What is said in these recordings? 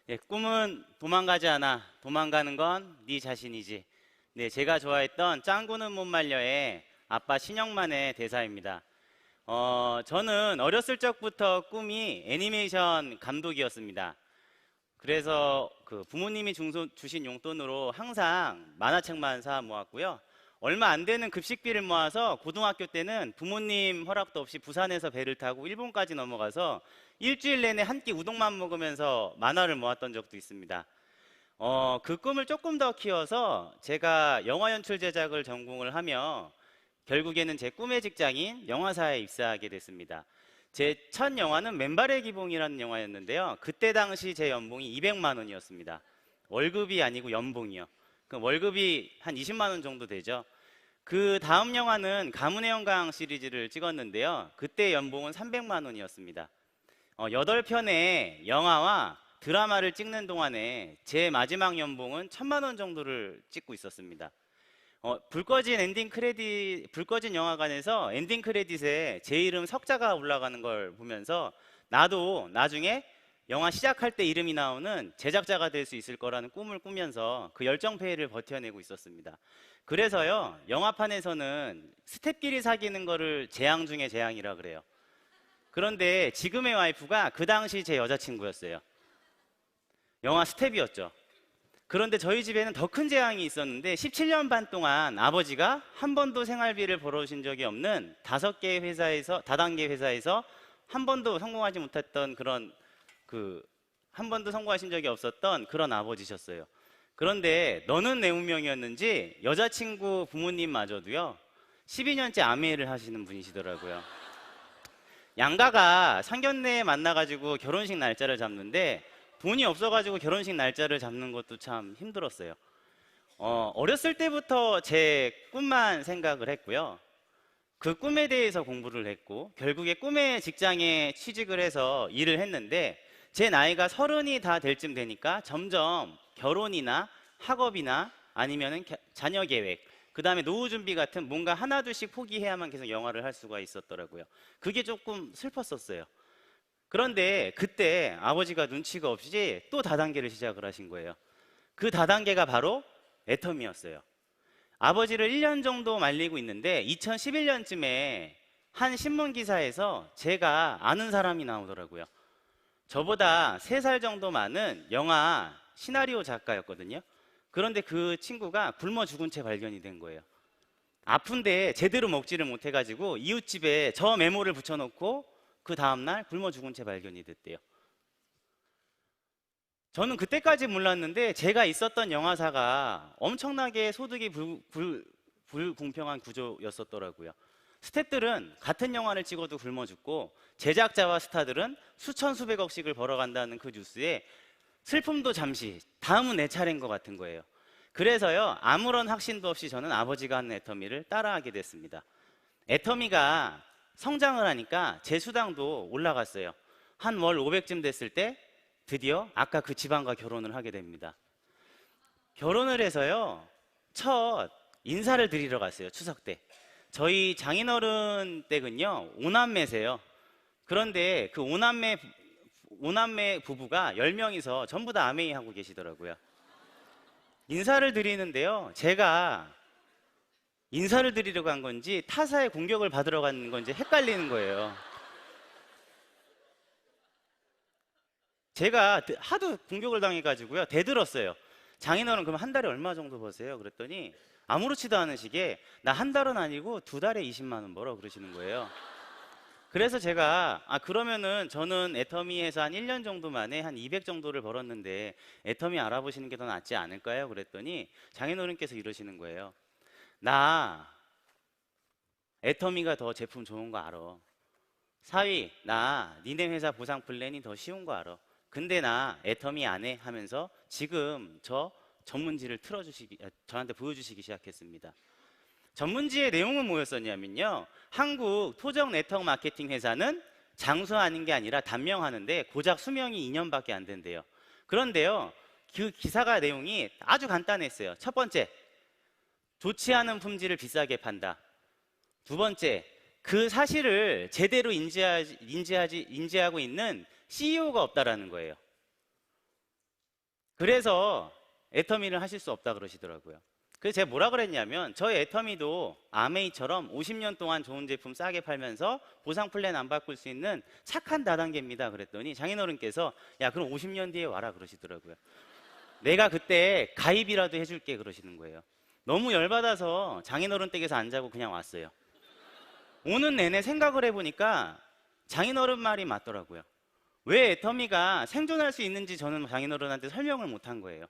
예, 꿈은 도망가지 않아. 도망가는 건 네 자신이지. 네, 제가 좋아했던 짱구는 못 말려의 아빠 신영만의 대사입니다. 저는 어렸을 적부터 꿈이 애니메이션 감독이었습니다. 그래서 그 부모님이 주신 용돈으로 항상 만화책만 사 모았고요. 얼마 안 되는 급식비를 모아서 고등학교 때는 부모님 허락도 없이 부산에서 배를 타고 일본까지 넘어가서 일주일 내내 한 끼 우동만 먹으면서 만화를 모았던 적도 있습니다. 그 꿈을 조금 더 키워서 제가 영화 연출 제작을 전공을 하며 결국에는 제 꿈의 직장인 영화사에 입사하게 됐습니다. 제 첫 영화는 맨발의 기봉이라는 영화였는데요. 그때 당시 제 연봉이 200만 원이었습니다. 월급이 아니고 연봉이요. 그 월급이 한 20만 원 정도 되죠. 그 다음 영화는 가문의 영광 시리즈를 찍었는데요. 그때 연봉은 300만 원이었습니다. 8편의 영화와 드라마를 찍는 동안에 제 마지막 연봉은 1000만 원 정도를 찍고 있었습니다. 불 꺼진 영화관에서 엔딩 크레딧에 제 이름 석자가 올라가는 걸 보면서 나도 나중에 영화 시작할 때 이름이 나오는 제작자가 될 수 있을 거라는 꿈을 꾸면서 그 열정페이를 버텨내고 있었습니다. 그래서요, 영화판에서는 스텝끼리 사귀는 거를 재앙 중에 재앙이라 그래요. 그런데 지금의 와이프가 그 당시 제 여자친구였어요. 영화 스텝이었죠. 그런데 저희 집에는 더 큰 재앙이 있었는데 17년 반 동안 아버지가 한 번도 생활비를 벌어오신 적이 없는 5개의 회사에서, 다단계 회사에서 한 번도 성공하지 못했던 한 번도 성공하신 적이 없었던 그런 아버지셨어요. 그런데 너는 내 운명이었는지 여자친구 부모님마저도요 12년째 암회를 하시는 분이시더라고요. 양가가 상견례에 만나가지고 결혼식 날짜를 잡는데 돈이 없어가지고 결혼식 날짜를 잡는 것도 참 힘들었어요. 어렸을 때부터 제 꿈만 생각을 했고요. 그 꿈에 대해서 공부를 했고 결국에 꿈의 직장에 취직을 해서 일을 했는데 제 나이가 30이 다 될 쯤 되니까 점점 결혼이나 학업이나 아니면은 자녀 계획, 그 다음에 노후 준비 같은 뭔가 하나둘씩 포기해야만 계속 영화를 할 수가 있었더라고요. 그게 조금 슬펐었어요. 그런데 그때 아버지가 눈치가 없이 또 다단계를 시작을 하신 거예요. 그 다단계가 바로 애터미였어요. 아버지를 1년 정도 말리고 있는데 2011년쯤에 한 신문 기사에서 제가 아는 사람이 나오더라고요. 저보다 3살 정도 많은 영화 시나리오 작가였거든요. 그런데 그 친구가 굶어 죽은 채 발견이 된 거예요. 아픈데 제대로 먹지를 못해가지고 이웃집에 저 메모를 붙여놓고 그 다음날 굶어 죽은 채 발견이 됐대요. 저는 그때까지 몰랐는데 제가 있었던 영화사가 엄청나게 소득이 불공평한 구조였었더라고요. 스태프들은 같은 영화를 찍어도 굶어 죽고 제작자와 스타들은 수천 수백억씩을 벌어간다는 그 뉴스에 슬픔도 잠시 다음은 내 차례인 것 같은 거예요. 그래서요 아무런 확신도 없이 저는 아버지가 하는 애터미를 따라하게 됐습니다. 애터미가 성장을 하니까 제 수당도 올라갔어요. 한 월 500쯤 됐을 때 드디어 아까 그 지방과 결혼을 하게 됩니다. 결혼을 해서요 첫 인사를 드리러 갔어요. 추석 때 저희 장인어른 댁은요 5남매세요. 그런데 그 5남매 부부가 10명이서 전부 다 아메이 하고 계시더라고요. 인사를 드리는데요 제가 인사를 드리러 간 건지 타사의 공격을 받으러 간 건지 헷갈리는 거예요. 제가 하도 공격을 당해가지고요 대들었어요. 장인어른 그럼 한 달에 얼마 정도 버세요? 그랬더니 아무렇지도 않은 식의 나 한 달은 아니고 2달에 20만 원 벌어 그러시는 거예요. 그래서 제가 그러면은 저는 애터미에서 한 1년 정도 만에 한 200 정도를 벌었는데 애터미 알아보시는 게 더 낫지 않을까요? 그랬더니 장인어른께서 이러시는 거예요. 나 애터미가 더 제품 좋은 거 알아. 사위 나 니네 회사 보상 플랜이 더 쉬운 거 알아. 근데 나 애터미 안 해 하면서 지금 저 전문지를 저한테 보여주시기 시작했습니다. 전문지의 내용은 뭐였었냐면요 한국 토종 네트워크 마케팅 회사는 장수하는 게 아니라 단명하는데 고작 수명이 2년밖에 안 된대요. 그런데요 그 기사가 내용이 아주 간단했어요. 첫 번째, 좋지 않은 품질을 비싸게 판다. 두 번째, 그 사실을 제대로 인지하고 있는 CEO가 없다라는 거예요. 그래서 애터미를 하실 수 없다 그러시더라고요. 그래서 제가 뭐라 그랬냐면 저희 애터미도 아메이처럼 50년 동안 좋은 제품 싸게 팔면서 보상 플랜 안 바꿀 수 있는 착한 다단계입니다 그랬더니 장인어른께서 야 그럼 50년 뒤에 와라 그러시더라고요. 내가 그때 가입이라도 해줄게 그러시는 거예요. 너무 열받아서 장인어른 댁에서 안 자고 그냥 왔어요. 오는 내내 생각을 해보니까 장인어른 말이 맞더라고요. 왜 애터미가 생존할 수 있는지 저는 장인어른한테 설명을 못한 거예요.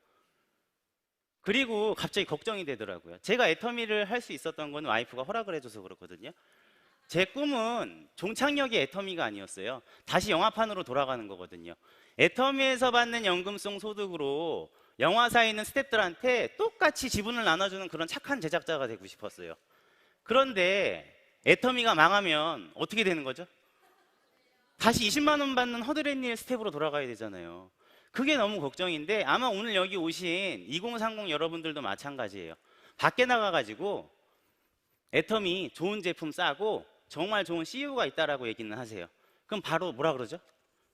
그리고 갑자기 걱정이 되더라고요. 제가 애터미를 할 수 있었던 건 와이프가 허락을 해줘서 그렇거든요. 제 꿈은 종착역이 애터미가 아니었어요. 다시 영화판으로 돌아가는 거거든요. 애터미에서 받는 연금성 소득으로 영화사에 있는 스태프들한테 똑같이 지분을 나눠주는 그런 착한 제작자가 되고 싶었어요. 그런데 애터미가 망하면 어떻게 되는 거죠? 다시 20만 원 받는 허드렛일 스텝으로 돌아가야 되잖아요. 그게 너무 걱정인데 아마 오늘 여기 오신 2030 여러분들도 마찬가지예요. 밖에 나가가지고 애터미 좋은 제품 싸고 정말 좋은 CEO가 있다라고 얘기는 하세요. 그럼 바로 뭐라 그러죠?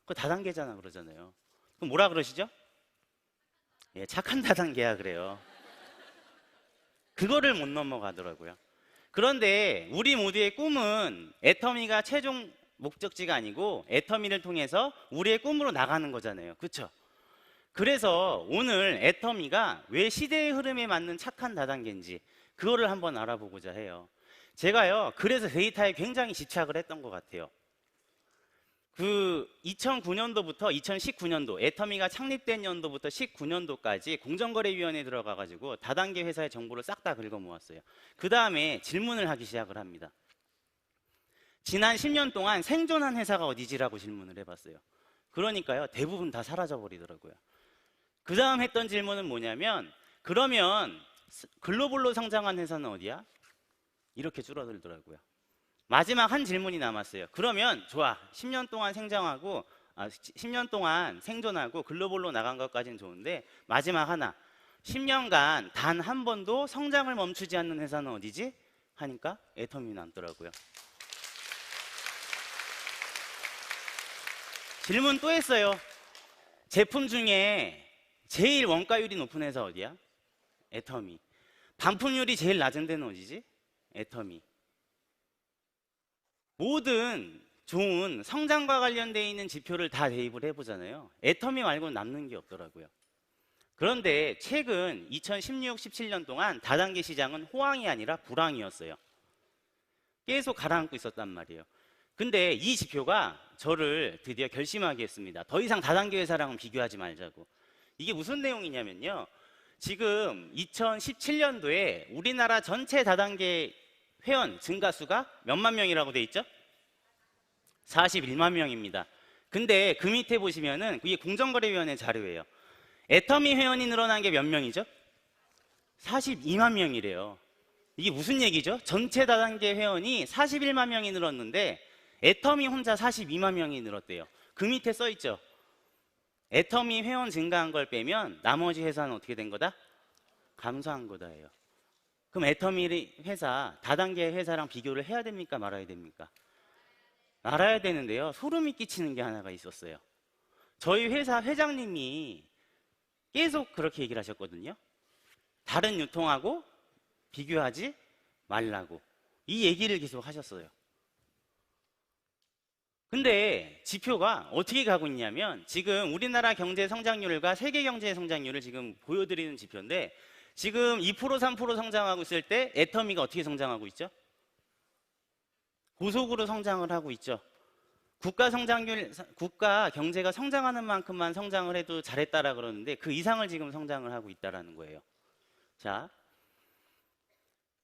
그거 다단계잖아 그러잖아요. 그럼 뭐라 그러시죠? 예, 착한 다단계야 그래요. 그거를 못 넘어가더라고요. 그런데 우리 모두의 꿈은 애터미가 최종 목적지가 아니고 애터미를 통해서 우리의 꿈으로 나가는 거잖아요. 그렇죠? 그래서 오늘 애터미가 왜 시대의 흐름에 맞는 착한 다단계인지 그거를 한번 알아보고자 해요. 제가요 그래서 데이터에 굉장히 집착을 했던 것 같아요. 그 2009년도부터 2019년도 애터미가 창립된 연도부터 19년도까지 공정거래위원회에 들어가가지고 다단계 회사의 정보를 싹 다 긁어 모았어요. 그 다음에 질문을 하기 시작을 합니다. 지난 10년 동안 생존한 회사가 어디지라고 질문을 해봤어요. 그러니까요 대부분 다 사라져 버리더라고요. 그 다음 했던 질문은 뭐냐면 그러면 글로벌로 성장한 회사는 어디야? 이렇게 줄어들더라고요. 마지막 한 질문이 남았어요. 그러면 좋아 10년 동안 생존하고 10년 동안 생존하고 글로벌로 나간 것까지는 좋은데 마지막 하나 10년간 단 한 번도 성장을 멈추지 않는 회사는 어디지? 하니까 애터미 남더라고요. 질문 또 했어요. 제품 중에 제일 원가율이 높은 회사 어디야? 애터미. 반품률이 제일 낮은 데는 어디지? 애터미. 모든 좋은 성장과 관련되어 있는 지표를 다 대입을 해보잖아요. 애터미 말고는 남는 게 없더라고요. 그런데 최근 2016, 17년 동안 다단계 시장은 호황이 아니라 불황이었어요. 계속 가라앉고 있었단 말이에요. 근데 이 지표가 저를 드디어 결심하게 했습니다. 더 이상 다단계 회사랑은 비교하지 말자고. 이게 무슨 내용이냐면요. 지금 2017년도에 우리나라 전체 다단계 회원 증가수가 몇만 명이라고 돼 있죠? 41만 명입니다. 근데 그 밑에 보시면은 이게 공정거래위원회 자료예요. 애터미 회원이 늘어난 게 몇 명이죠? 42만 명이래요. 이게 무슨 얘기죠? 전체 다단계 회원이 41만 명이 늘었는데 애터미 혼자 42만 명이 늘었대요. 그 밑에 써 있죠. 애터미 회원 증가한 걸 빼면 나머지 회사는 어떻게 된 거다? 감소한 거다예요. 그럼 애터미 회사, 다단계 회사랑 비교를 해야 됩니까? 말아야 됩니까? 말아야 되는데요. 소름이 끼치는 게 하나가 있었어요. 저희 회사 회장님이 계속 그렇게 얘기를 하셨거든요. 다른 유통하고 비교하지 말라고. 이 얘기를 계속 하셨어요. 근데 지표가 어떻게 가고 있냐면 지금 우리나라 경제 성장률과 세계 경제 성장률을 지금 보여드리는 지표인데 지금 2% 3% 성장하고 있을 때 애터미가 어떻게 성장하고 있죠? 고속으로 성장을 하고 있죠. 국가 성장률, 국가 경제가 성장하는 만큼만 성장을 해도 잘했다라 그러는데 그 이상을 지금 성장을 하고 있다라는 거예요. 자,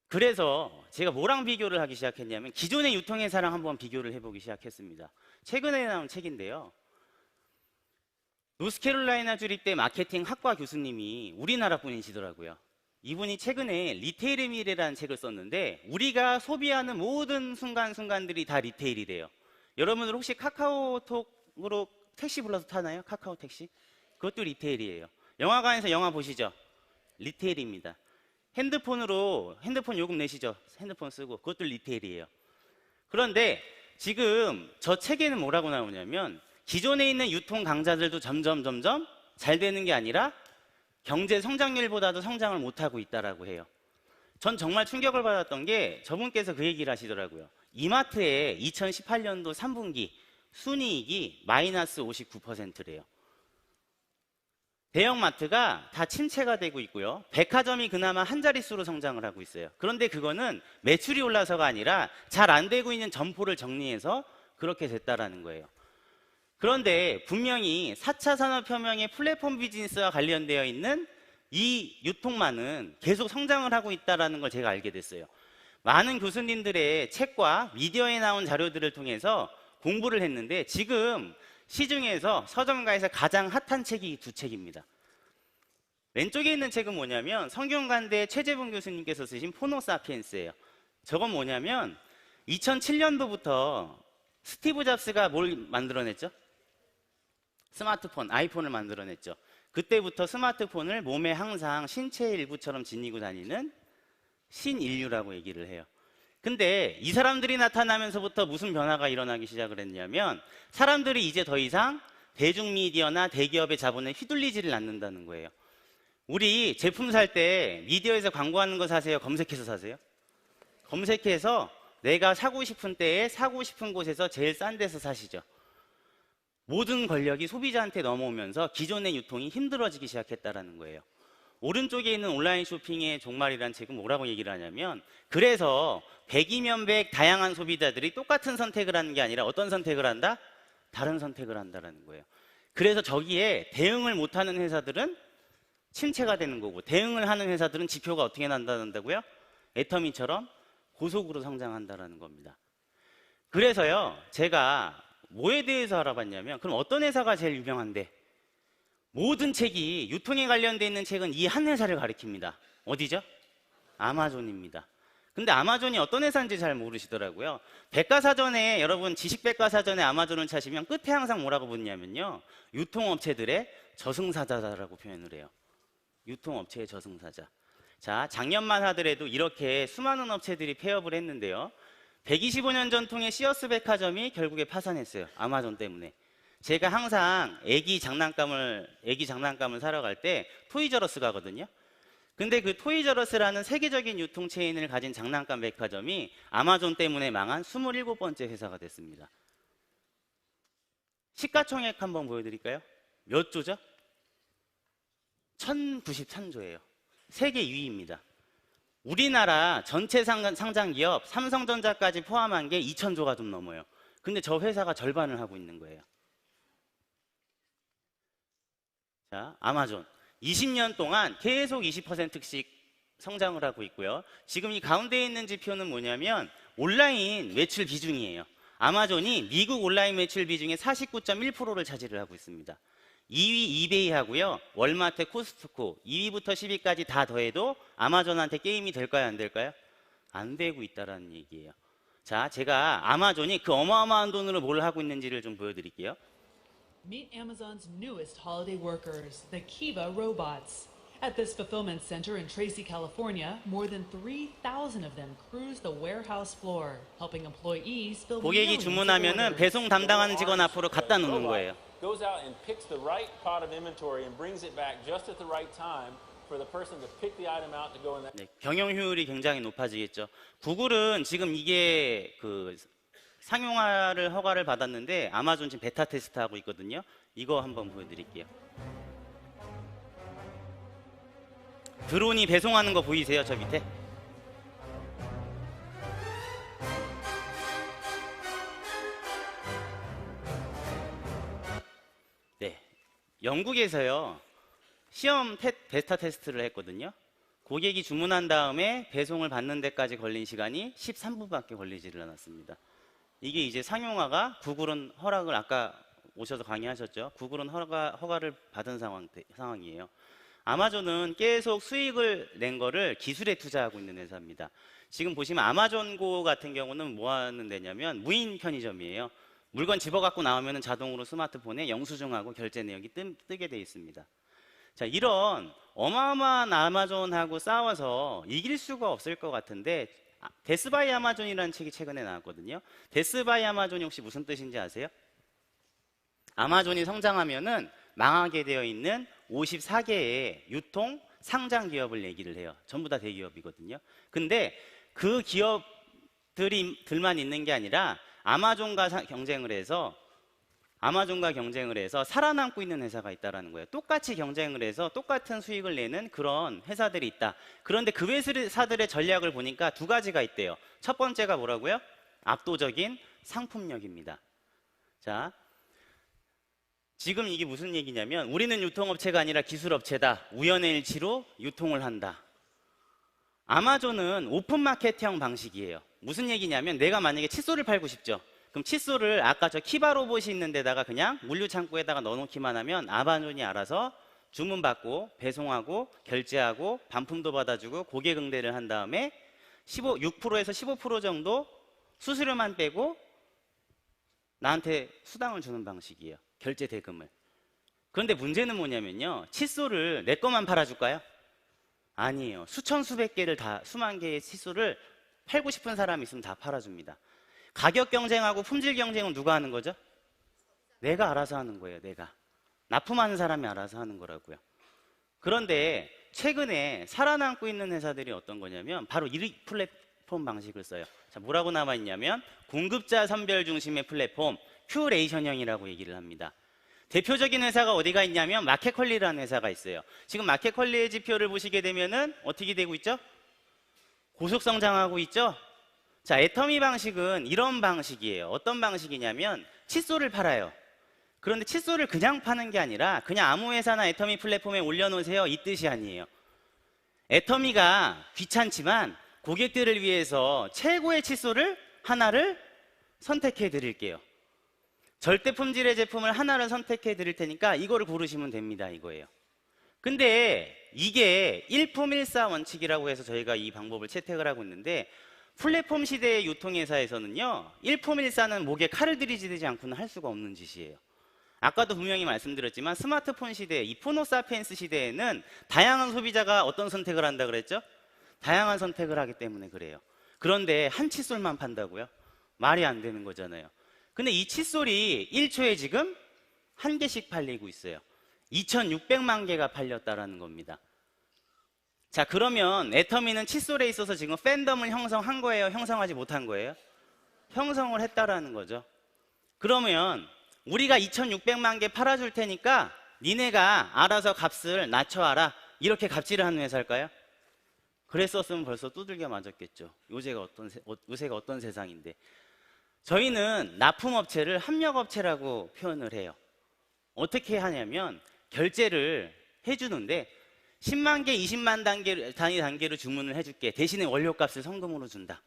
그래서 제가 뭐랑 비교를 하기 시작했냐면 기존의 유통회사랑 한번 비교를 해보기 시작했습니다. 최근에 나온 책인데요. 노스캐롤라이나 주립대 마케팅 학과 교수님이 우리나라 분이시더라고요. 이분이 최근에 리테일의 미래라는 책을 썼는데 우리가 소비하는 모든 순간순간들이 다 리테일이래요. 여러분들 혹시 카카오톡으로 택시 불러서 타나요? 카카오 택시? 그것도 리테일이에요. 영화관에서 영화 보시죠? 리테일입니다. 핸드폰으로 핸드폰 요금 내시죠? 핸드폰 쓰고 그것도 리테일이에요. 그런데 지금 저 책에는 뭐라고 나오냐면 기존에 있는 유통 강자들도 점점 잘 되는 게 아니라 경제 성장률보다도 성장을 못하고 있다라고 해요. 전 정말 충격을 받았던 게 저분께서 그 얘기를 하시더라고요. 이마트의 2018년도 3분기 순이익이 마이너스 59%래요. 대형마트가 다 침체가 되고 있고요. 백화점이 그나마 한 자릿수로 성장을 하고 있어요. 그런데 그거는 매출이 올라서가 아니라 잘 안 되고 있는 점포를 정리해서 그렇게 됐다라는 거예요. 그런데 분명히 4차 산업혁명의 플랫폼 비즈니스와 관련되어 있는 이 유통망은 계속 성장을 하고 있다는 걸 제가 알게 됐어요. 많은 교수님들의 책과 미디어에 나온 자료들을 통해서 공부를 했는데 지금 시중에서 서점가에서 가장 핫한 책이 두 책입니다. 왼쪽에 있는 책은 뭐냐면 성균관대 최재분 교수님께서 쓰신 포노사피엔스예요. 저건 뭐냐면 2007년도부터 스티브 잡스가 뭘 만들어냈죠? 스마트폰, 아이폰을 만들어냈죠. 그때부터 스마트폰을 몸에 항상 신체의 일부처럼 지니고 다니는 신인류라고 얘기를 해요. 근데 이 사람들이 나타나면서부터 무슨 변화가 일어나기 시작을 했냐면 사람들이 이제 더 이상 대중미디어나 대기업의 자본에 휘둘리지를 않는다는 거예요. 우리 제품 살 때 미디어에서 광고하는 거 사세요? 검색해서 사세요? 검색해서 내가 사고 싶은 때에 사고 싶은 곳에서 제일 싼 데서 사시죠. 모든 권력이 소비자한테 넘어오면서 기존의 유통이 힘들어지기 시작했다는 거예요. 오른쪽에 있는 온라인 쇼핑의 종말이라는 책은 뭐라고 얘기를 하냐면 그래서 100이면 100 다양한 소비자들이 똑같은 선택을 하는 게 아니라 어떤 선택을 한다? 다른 선택을 한다는 거예요. 그래서 저기에 대응을 못하는 회사들은 침체가 되는 거고 대응을 하는 회사들은 지표가 어떻게 난다고요? 애터미처럼 고속으로 성장한다는 겁니다. 그래서요 제가 뭐에 대해서 알아봤냐면 그럼 어떤 회사가 제일 유명한데 모든 책이 유통에 관련되어 있는 책은 이 한 회사를 가리킵니다. 어디죠? 아마존입니다. 근데 아마존이 어떤 회사인지 잘 모르시더라고요. 백과사전에 여러분 지식백과사전에 아마존을 찾으면 끝에 항상 뭐라고 붙냐면요 유통업체들의 저승사자라고 표현을 해요. 유통업체의 저승사자. 자, 작년만 하더라도 이렇게 수많은 업체들이 폐업을 했는데요 125년 전통의 시어스 백화점이 결국에 파산했어요. 아마존 때문에. 제가 항상 애기 장난감을 사러 갈 때 토이저러스 가거든요. 근데 그 토이저러스라는 세계적인 유통 체인을 가진 장난감 백화점이 아마존 때문에 망한 27번째 회사가 됐습니다. 시가총액 한번 보여드릴까요? 몇 조죠? 1093조예요. 세계 2위입니다. 우리나라 전체 상장기업 삼성전자까지 포함한 게 2000조가 좀 넘어요. 근데 저 회사가 절반을 하고 있는 거예요. 자, 아마존 20년 동안 계속 20%씩 성장을 하고 있고요. 지금 이 가운데에 있는 지표는 뭐냐면 온라인 매출 비중이에요. 아마존이 미국 온라인 매출 비중의 49.1%를 차지를 하고 있습니다. 2위 이베이 하고요. 월마트, 코스트코 2위부터 10위까지 다 더해도 아마존한테 게임이 될까요? 안 될까요? 안 되고 있다라는 얘기예요. 자, 제가 아마존이 그 어마어마한 돈으로 뭘 하고 있는지를 좀 보여드릴게요. Meet Amazon's newest holiday workers, the Kiva robots. At this fulfillment center in Tracy, California, more than 3,000 of them cruise the warehouse floor, helping employees fill 고객이 millions of 주문하면은 orders. 배송 담당하는 직원 앞으로 갖다 놓는 거예요. Goes out and picks the right pot of inventory and brings it back just at the right time for the person to pick the item out to go in that. 네, 경영 효율이 굉장히 높아지겠죠. 구글은 지금 이게 그 상용화를 허가를 받았는데 아마존 지금 베타 테스트하고 있거든요. 이거 한번 보여드릴게요. 드론이 배송하는 거 보이세요? 저 밑에? 네, 영국에서요 시험 베타 테스트를 했거든요. 고객이 주문한 다음에 배송을 받는 데까지 걸린 시간이 13분밖에 걸리지를 않았습니다. 이게 이제 상용화가 구글은 허락을 아까 오셔서 강의하셨죠. 구글은 허가를 받은 상황이에요. 아마존은 계속 수익을 낸 거를 기술에 투자하고 있는 회사입니다. 지금 보시면 아마존고 같은 경우는 뭐 하는 데냐면 무인 편의점이에요. 물건 집어갖고 나오면 자동으로 스마트폰에 영수증하고 결제 내역이 뜨게 돼 있습니다. 자, 이런 어마어마한 아마존하고 싸워서 이길 수가 없을 것 같은데 데스바이 아마존이라는 책이 최근에 나왔거든요. 데스바이 아마존이 혹시 무슨 뜻인지 아세요? 아마존이 성장하면은 망하게 되어 있는 54개의 유통 상장 기업을 얘기를 해요. 전부 다 대기업이거든요. 근데 그 기업들만 있는 게 아니라 아마존과 경쟁을 해서 살아남고 있는 회사가 있다라는 거예요. 똑같이 경쟁을 해서 똑같은 수익을 내는 그런 회사들이 있다. 그런데 그 회사들의 전략을 보니까 두 가지가 있대요. 첫 번째가 뭐라고요? 압도적인 상품력입니다. 자, 지금 이게 무슨 얘기냐면 우리는 유통업체가 아니라 기술업체다. 우연의 일치로 유통을 한다. 아마존은 오픈마켓형 방식이에요. 무슨 얘기냐면 내가 만약에 칫솔을 팔고 싶죠. 그럼 칫솔을 아까 저 키바 로봇이 있는 데다가 그냥 물류창고에다가 넣어놓기만 하면 아마존이 알아서 주문받고 배송하고 결제하고 반품도 받아주고 고객 응대를 한 다음에 6%에서 15% 정도 수수료만 빼고 나한테 수당을 주는 방식이에요. 결제 대금을. 그런데 문제는 뭐냐면요. 칫솔을 내 것만 팔아줄까요? 아니에요. 수천 수백 개를 수만 개의 칫솔을 팔고 싶은 사람이 있으면 다 팔아줍니다. 가격 경쟁하고 품질 경쟁은 누가 하는 거죠? 내가 알아서 하는 거예요. 내가. 납품하는 사람이 알아서 하는 거라고요. 그런데 최근에 살아남고 있는 회사들이 어떤 거냐면 바로 이 플랫폼 방식을 써요. 자, 뭐라고 나와 있냐면 공급자 선별 중심의 플랫폼 큐레이션형이라고 얘기를 합니다. 대표적인 회사가 어디가 있냐면 마켓컬리라는 회사가 있어요. 지금 마켓컬리의 지표를 보시게 되면은 어떻게 되고 있죠? 고속 성장하고 있죠? 자, 애터미 방식은 이런 방식이에요. 어떤 방식이냐면 칫솔을 팔아요. 그런데 칫솔을 그냥 파는 게 아니라 그냥 아무 회사나 애터미 플랫폼에 올려놓으세요 이 뜻이 아니에요. 애터미가 귀찮지만 고객들을 위해서 최고의 칫솔을 하나를 선택해 드릴게요. 절대 품질의 제품을 하나를 선택해 드릴 테니까 이거를 고르시면 됩니다. 이거예요. 근데 이게 일품일사 원칙이라고 해서 저희가 이 방법을 채택을 하고 있는데 플랫폼 시대의 유통회사에서는요, 일품일사는 목에 칼을 들이지지 않고는 할 수가 없는 짓이에요. 아까도 분명히 말씀드렸지만 스마트폰 시대, 이 포노사피엔스 시대에는 다양한 소비자가 어떤 선택을 한다 그랬죠? 다양한 선택을 하기 때문에 그래요. 그런데 한 칫솔만 판다고요? 말이 안 되는 거잖아요. 근데 이 칫솔이 1초에 지금 한 개씩 팔리고 있어요. 2,600만 개가 팔렸다라는 겁니다. 자, 그러면 애터미는 칫솔에 있어서 지금 팬덤을 형성한 거예요? 형성하지 못한 거예요? 형성을 했다라는 거죠. 그러면 우리가 2,600만 개 팔아줄 테니까 니네가 알아서 값을 낮춰와라. 이렇게 갑질을 하는 회사일까요? 그랬었으면 벌써 두들겨 맞았겠죠. 요새가 어떤 세상인데. 저희는 납품업체를 합력업체라고 표현을 해요. 어떻게 하냐면 결제를 해주는데 10만 개, 20만 단위로 주문을 해줄게. 대신에 원료값을 성금으로 준다.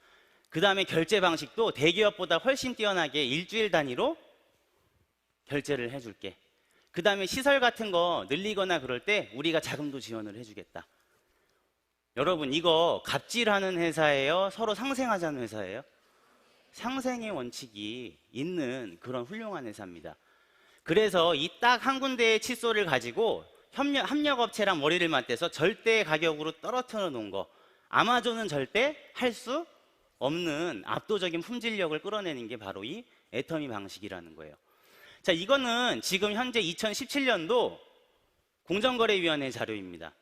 그 다음에 결제 방식도 대기업보다 훨씬 뛰어나게 일주일 단위로 결제를 해줄게. 그 다음에 시설 같은 거 늘리거나 그럴 때 우리가 자금도 지원을 해주겠다. 여러분, 이거 갑질하는 회사예요? 서로 상생하자는 회사예요? 상생의 원칙이 있는 그런 훌륭한 회사입니다. 그래서 이 딱 한 군데의 칫솔을 가지고 합력업체랑 머리를 맞대서 절대 가격으로 떨어뜨려 놓은 거, 아마존은 절대 할 수 없는 압도적인 품질력을 끌어내는 게 바로 이 애터미 방식이라는 거예요. 자, 이거는 지금 현재 2017년도 공정거래위원회 자료입니다.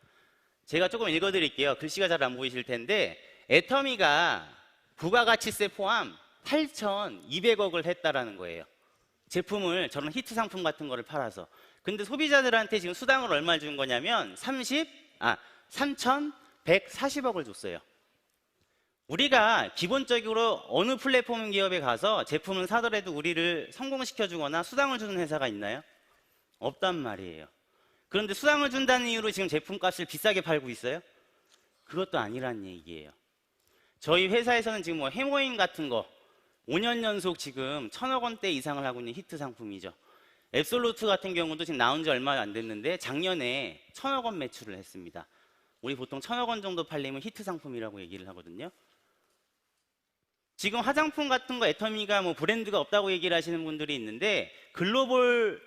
제가 조금 읽어드릴게요. 글씨가 잘 안 보이실 텐데 애터미가 부가가치세 포함 8,200억을 했다라는 거예요. 제품을 저런 히트 상품 같은 거를 팔아서. 근데 소비자들한테 지금 수당을 얼마 준 거냐면 3,140억을 줬어요. 우리가 기본적으로 어느 플랫폼 기업에 가서 제품을 사더라도 우리를 성공시켜주거나 수당을 주는 회사가 있나요? 없단 말이에요. 그런데 수당을 준다는 이유로 지금 제품값을 비싸게 팔고 있어요? 그것도 아니란 얘기예요. 저희 회사에서는 지금 뭐 해머인 같은 거 5년 연속 지금 1,000억 원대 이상을 하고 있는 히트 상품이죠. 앱솔루트 같은 경우도 지금 나온 지 얼마 안 됐는데 작년에 1,000억 원 매출을 했습니다. 우리 보통 1,000억 원 정도 팔리면 히트 상품이라고 얘기를 하거든요. 지금 화장품 같은 거 애터미가 뭐 브랜드가 없다고 얘기를 하시는 분들이 있는데 글로벌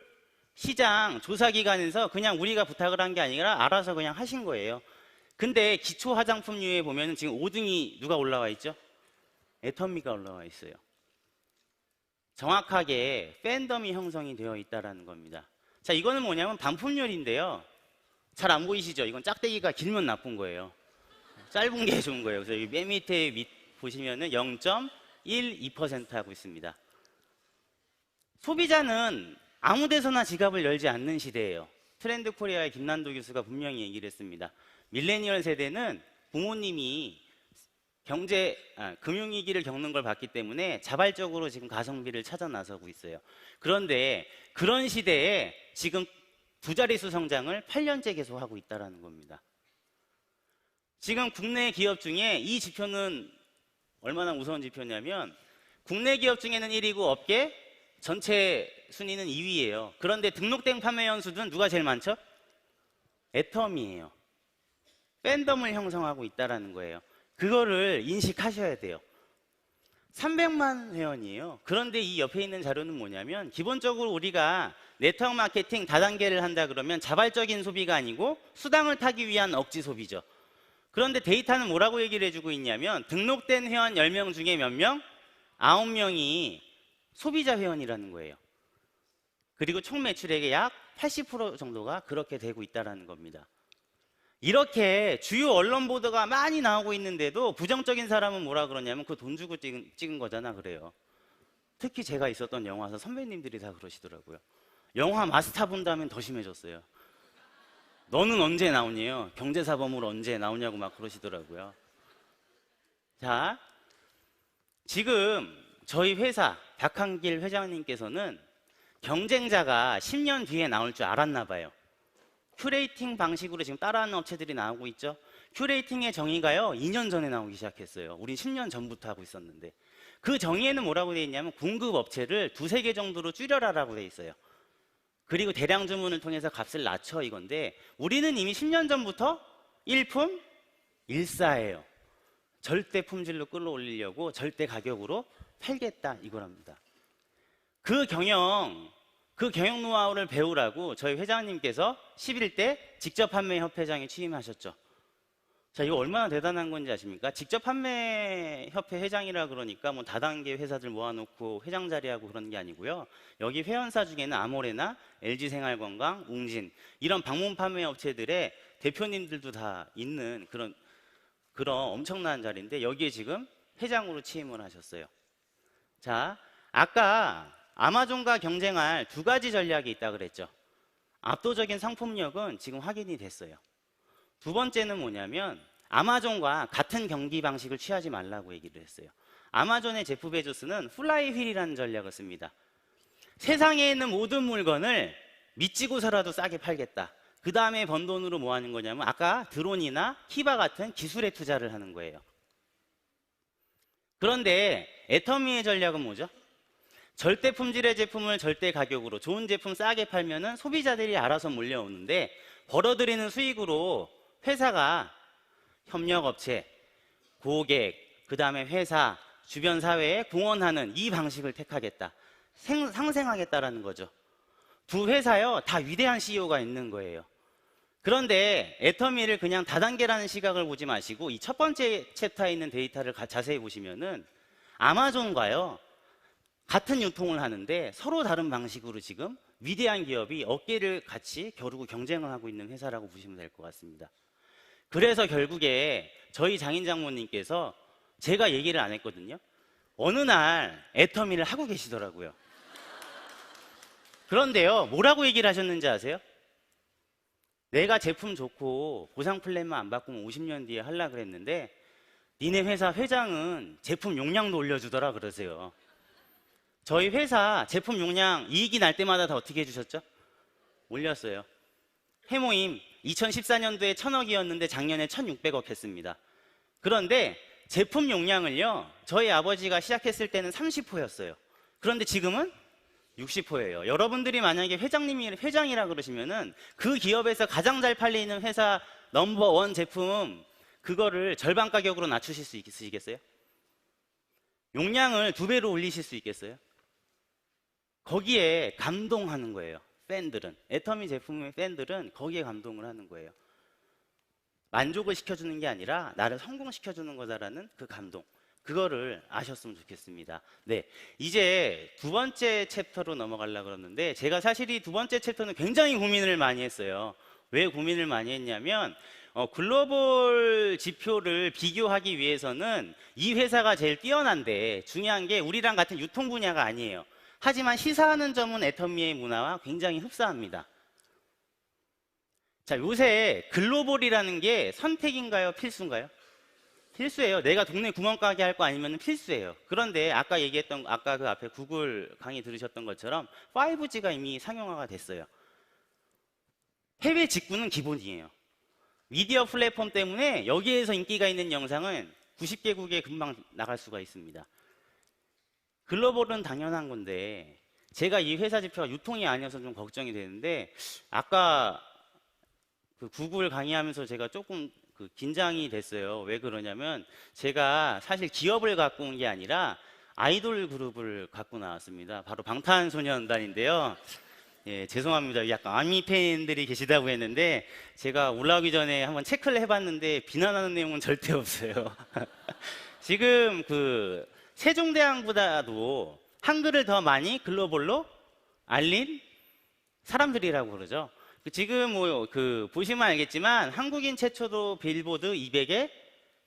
시장 조사기관에서 그냥 우리가 부탁을 한 게 아니라 알아서 그냥 하신 거예요. 근데 기초 화장품류에 보면 지금 5등이 누가 올라와 있죠? 애터미가 올라와 있어요. 정확하게 팬덤이 형성이 되어 있다는 겁니다. 자, 이거는 뭐냐면 반품률인데요. 잘 안 보이시죠? 이건 짝대기가 길면 나쁜 거예요. 짧은 게 좋은 거예요. 그래서 여기 맨 밑에 보시면은 0.12% 하고 있습니다. 소비자는 아무 데서나 지갑을 열지 않는 시대예요. 트렌드 코리아의 김난도 교수가 분명히 얘기를 했습니다. 밀레니얼 세대는 부모님이 금융위기를 겪는 걸 봤기 때문에 자발적으로 지금 가성비를 찾아 나서고 있어요. 그런데 그런 시대에 지금 두 자릿수 성장을 8년째 계속하고 있다는 겁니다. 지금 국내 기업 중에 이 지표는 얼마나 무서운 지표냐면 국내 기업 중에는 1위고 업계 전체 순위는 2위예요. 그런데 등록된 판매원 수는 누가 제일 많죠? 애텀이에요. 팬덤을 형성하고 있다는 거예요. 그거를 인식하셔야 돼요. 300만 회원이에요. 그런데 이 옆에 있는 자료는 뭐냐면 기본적으로 우리가 네트워크 마케팅 다단계를 한다 그러면 자발적인 소비가 아니고 수당을 타기 위한 억지 소비죠. 그런데 데이터는 뭐라고 얘기를 해주고 있냐면 등록된 회원 10명 중에 몇 명? 9명이 소비자 회원이라는 거예요. 그리고 총 매출액의 약 80% 정도가 그렇게 되고 있다는 겁니다. 이렇게 주요 언론 보도가 많이 나오고 있는데도 부정적인 사람은 뭐라 그러냐면 그 돈 주고 찍은 거잖아 그래요. 특히 제가 있었던 영화사 선배님들이 다 그러시더라고요. 영화 마스터 본다면 더 심해졌어요. 너는 언제 나오냐요? 경제사범으로 언제 나오냐고 막 그러시더라고요. 자, 지금 저희 회사 박한길 회장님께서는 경쟁자가 10년 뒤에 나올 줄 알았나 봐요. 큐레이팅 방식으로 지금 따라하는 업체들이 나오고 있죠. 큐레이팅의 정의가요 2년 전에 나오기 시작했어요. 우린 10년 전부터 하고 있었는데 그 정의에는 뭐라고 되어 있냐면 공급 업체를 2-3개 정도로 줄여라라고 되어 있어요. 그리고 대량 주문을 통해서 값을 낮춰 이건데 우리는 이미 10년 전부터 일품 일사예요. 절대 품질로 끌어올리려고 절대 가격으로 팔겠다 이거랍니다. 그 경영 노하우를 배우라고 저희 회장님께서 11대 직접 판매 협회장에 취임하셨죠. 자, 이거 얼마나 대단한 건지 아십니까? 직접 판매 협회 회장이라 그러니까 뭐 다단계 회사들 모아놓고 회장 자리하고 그런 게 아니고요. 여기 회원사 중에는 아모레나 LG생활건강, 웅진 이런 방문 판매 업체들의 대표님들도 다 있는 그런 엄청난 자리인데 여기에 지금 회장으로 취임을 하셨어요. 자, 아까 아마존과 경쟁할 2가지 전략이 있다 그랬죠. 압도적인 상품력은 지금 확인이 됐어요. 두 번째는 뭐냐면 아마존과 같은 경기 방식을 취하지 말라고 얘기를 했어요. 아마존의 제프 베조스는 플라이 휠이라는 전략을 씁니다. 세상에 있는 모든 물건을 미치고서라도 싸게 팔겠다. 그 다음에 번 돈으로 뭐 하는 거냐면 아까 드론이나 키바 같은 기술에 투자를 하는 거예요. 그런데 애터미의 전략은 뭐죠? 절대 품질의 제품을 절대 가격으로 좋은 제품 싸게 팔면은 소비자들이 알아서 몰려오는데 벌어들이는 수익으로 회사가 협력업체, 고객, 그 다음에 회사, 주변 사회에 공헌하는 이 방식을 택하겠다. 상생하겠다라는 거죠. 두 회사요 다 위대한 CEO가 있는 거예요. 그런데 애터미를 그냥 다단계라는 시각을 보지 마시고 이 첫 번째 챕터에 있는 데이터를 자세히 보시면은 아마존과요 같은 유통을 하는데 서로 다른 방식으로 지금 위대한 기업이 어깨를 같이 겨루고 경쟁을 하고 있는 회사라고 보시면 될 것 같습니다. 그래서 결국에 저희 장인 장모님께서 제가 얘기를 안 했거든요. 어느 날 애터미를 하고 계시더라고요. 그런데요, 뭐라고 얘기를 하셨는지 아세요? 내가 제품 좋고 보상 플랜만 안 바꾸면 50년 뒤에 하려고 그랬는데 니네 회사 회장은 제품 용량도 올려주더라 그러세요. 저희 회사 제품 용량 이익이 날 때마다 다 어떻게 해주셨죠? 올렸어요. 해모임 2014년도에 1000억이었는데 작년에 1600억 했습니다. 그런데 제품 용량을요 저희 아버지가 시작했을 때는 30호였어요. 그런데 지금은 60호예요. 여러분들이 만약에 회장이라 그러시면은 그 기업에서 가장 잘 팔리는 회사 넘버1 제품 그거를 절반 가격으로 낮추실 수 있으시겠어요? 용량을 2배로 올리실 수 있겠어요? 거기에 감동하는 거예요. 팬들은 애터미 제품의 팬들은 거기에 감동을 하는 거예요. 만족을 시켜주는 게 아니라 나를 성공시켜주는 거다라는 그 감동, 그거를 아셨으면 좋겠습니다. 네, 이제 두 번째 챕터로 넘어가려고 그러는데 제가 사실 이 두 번째 챕터는 굉장히 고민을 많이 했어요. 왜 고민을 많이 했냐면 글로벌 지표를 비교하기 위해서는 이 회사가 제일 뛰어난데 중요한 게 우리랑 같은 유통 분야가 아니에요. 하지만 시사하는 점은 애터미의 문화와 굉장히 흡사합니다. 자, 요새 글로벌이라는 게 선택인가요? 필수인가요? 필수예요. 내가 동네 구멍가게 할 거 아니면 필수예요. 그런데 아까 얘기했던, 아까 그 앞에 구글 강의 들으셨던 것처럼 5G가 이미 상용화가 됐어요. 해외 직구는 기본이에요. 미디어 플랫폼 때문에 여기에서 인기가 있는 영상은 90개국에 금방 나갈 수가 있습니다. 글로벌은 당연한 건데 제가 이 회사 지표가 유통이 아니어서 좀 걱정이 되는데 아까 그 구글 강의하면서 제가 조금 긴장이 됐어요. 왜 그러냐면 제가 사실 기업을 갖고 온 게 아니라 아이돌 그룹을 갖고 나왔습니다. 바로 방탄소년단인데요. 예, 죄송합니다. 약간 아미 팬들이 계시다고 했는데 제가 올라오기 전에 한번 체크를 해봤는데 비난하는 내용은 절대 없어요. 지금 그 세종대왕보다도 한글을 더 많이 글로벌로 알린 사람들이라고 그러죠. 지금 뭐 보시면 알겠지만 한국인 최초로 빌보드 200에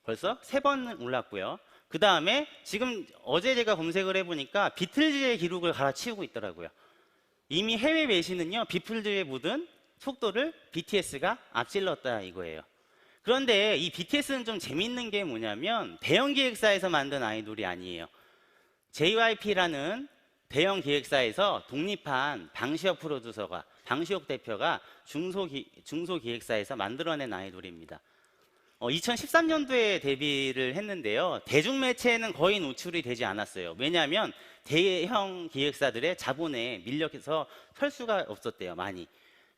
벌써 3번 올랐고요. 그 다음에 지금 어제 제가 검색을 해보니까 비틀즈의 기록을 갈아치우고 있더라고요. 이미 해외 외신은요, 비틀즈의 묻은 속도를 BTS가 앞질렀다 이거예요. 그런데 이 BTS는 좀 재밌는 게 뭐냐면 대형 기획사에서 만든 아이돌이 아니에요. JYP라는 대형 기획사에서 독립한 방시혁 프로듀서가, 방시혁 대표가 중소기획사에서 만들어낸 아이돌입니다. 2013년도에 데뷔를 했는데요. 대중매체에는 거의 노출이 되지 않았어요. 왜냐하면 대형 기획사들의 자본에 밀려서 설 수가 없었대요, 많이.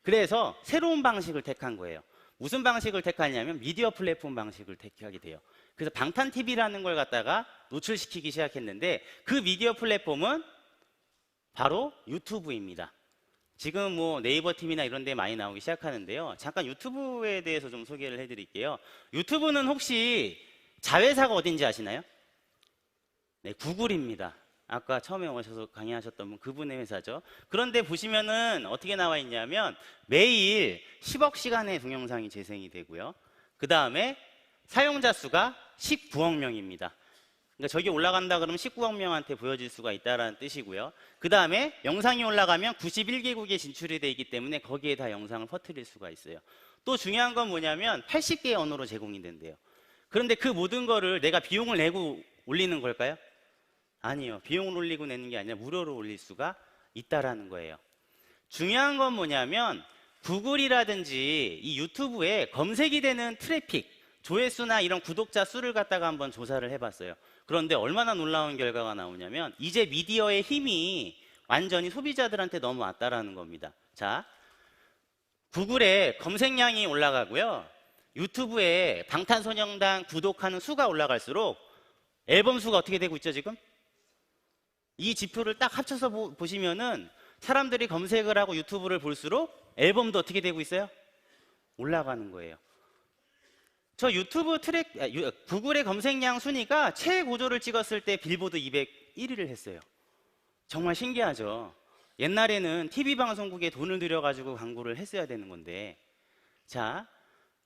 그래서 새로운 방식을 택한 거예요. 무슨 방식을 택하냐면 미디어 플랫폼 방식을 택하게 돼요. 그래서 방탄TV라는 걸 갖다가 노출시키기 시작했는데 그 미디어 플랫폼은 바로 유튜브입니다. 지금 뭐 네이버 TV나 이런 데 많이 나오기 시작하는데요. 잠깐 유튜브에 대해서 좀 소개를 해드릴게요. 유튜브는 혹시 자회사가 어딘지 아시나요? 네, 구글입니다. 아까 처음에 오셔서 강의하셨던 분, 그분의 회사죠. 그런데 보시면은 어떻게 나와 있냐면 매일 10억 시간의 동영상이 재생이 되고요. 그 다음에 사용자 수가 19억 명입니다. 그러니까 저기 올라간다 그러면 19억 명한테 보여질 수가 있다는 뜻이고요. 그 다음에 영상이 올라가면 91개국에 진출이 되어 있기 때문에 거기에 다 영상을 퍼뜨릴 수가 있어요. 또 중요한 건 뭐냐면 80개의 언어로 제공이 된대요. 그런데 그 모든 거를 내가 비용을 내고 올리는 걸까요? 아니요. 비용을 올리고 내는 게 아니라 무료로 올릴 수가 있다라는 거예요. 중요한 건 뭐냐면 구글이라든지 이 유튜브에 검색이 되는 트래픽, 조회수나 이런 구독자 수를 갖다가 한번 조사를 해봤어요. 그런데 얼마나 놀라운 결과가 나오냐면 이제 미디어의 힘이 완전히 소비자들한테 넘어왔다라는 겁니다. 자, 구글에 검색량이 올라가고요. 유튜브에 방탄소년단 구독하는 수가 올라갈수록 앨범 수가 어떻게 되고 있죠, 지금? 이 지표를 딱 합쳐서 보시면은 사람들이 검색을 하고 유튜브를 볼수록 앨범도 어떻게 되고 있어요? 올라가는 거예요. 저 유튜브 구글의 검색량 순위가 최고조를 찍었을 때 빌보드 200 1위를 했어요. 정말 신기하죠. 옛날에는 TV 방송국에 돈을 들여가지고 광고를 했어야 되는 건데, 자,